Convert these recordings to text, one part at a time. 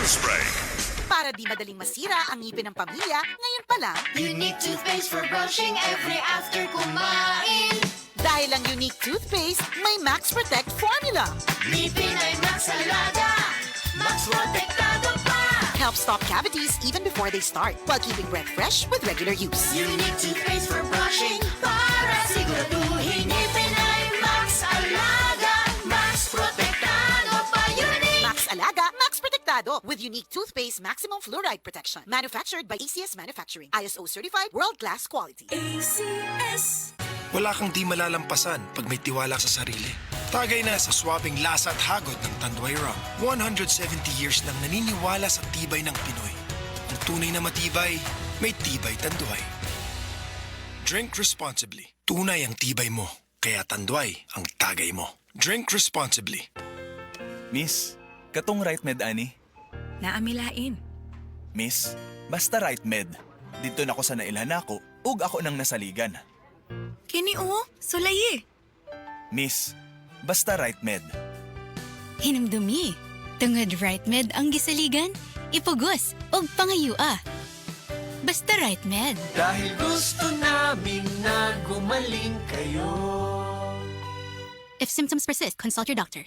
Spray. Para di madaling masira ang ngipin ng pamilya, ngayon pa lang, Unique toothpaste for brushing every after kumain. dahil ang unique toothpaste, may Max Protect formula. Ngipin ay Max Alaga, Max Protektado pa. Helps stop cavities even before they start, while keeping breath fresh with regular use. Unique toothpaste for brushing para siguraduhin ngipin ay Max Alaga, Max Protektado pa. Unique. Max Alaga, Max Protectado with unique toothpaste maximum fluoride protection. Manufactured by ACS Manufacturing. ISO certified world-class quality. ACS. Wala kang di malalampasan pag may tiwala sa sarili. Tagay na sa swabing lasa at hagod ng Tanduay Rum. 170 years nang naniniwala sa tibay ng Pinoy. Ang tunay na matibay, may tibay Tanduay. Drink responsibly. Tunay ang tibay mo, kaya Tanduay ang tagay mo. Drink responsibly. Miss, katong right med ani? Naamilain. Miss, basta right med. Dito na ko sa nailhan ako, ug ako nang nasaligan. Kini o, sulayi. Miss, basta right med. Hinumdumi. Tungod right med ang gisaligan, ipugos og pangayua. Basta right med. Dahil gusto namin na gumaling kayo. If symptoms persist, consult your doctor.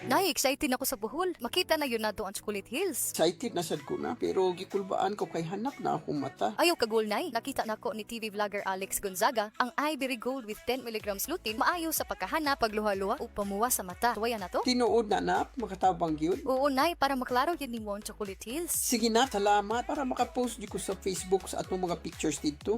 Nay, excited ako sa Bohol. Makita na yun nato ang Chocolate Hills. Excited na sad ko na, pero gikulbaan ko kay hanak na akong mata. Ayaw kagol, Nay. Nakita na ko ni TV vlogger Alex Gonzaga ang Ivory Gold with 10 mg lutein maayo sa pagkahana, pagluha-luha o pamuwa sa mata. Tuwaya na to? Tinuod na, makatabang yun. Oo, Nay, para maklaro yun ni mo ang Chocolate Hills. Sige na, salamat para makapost di ko sa Facebook sa atong mga pictures dito.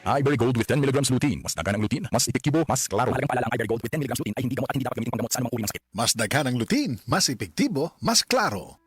Ivory Gold with 10 mg lutein. Mas dagan ang lutein, mas epektibo, mas klaro. Mahalagang paalala ang Ivory Gold with 10 mg lutein ay hindi gamot at hindi dapat gamitin panggamot sa anumang uri ng sakit. Mas daghan ang lutein, mas epektibo, mas klaro.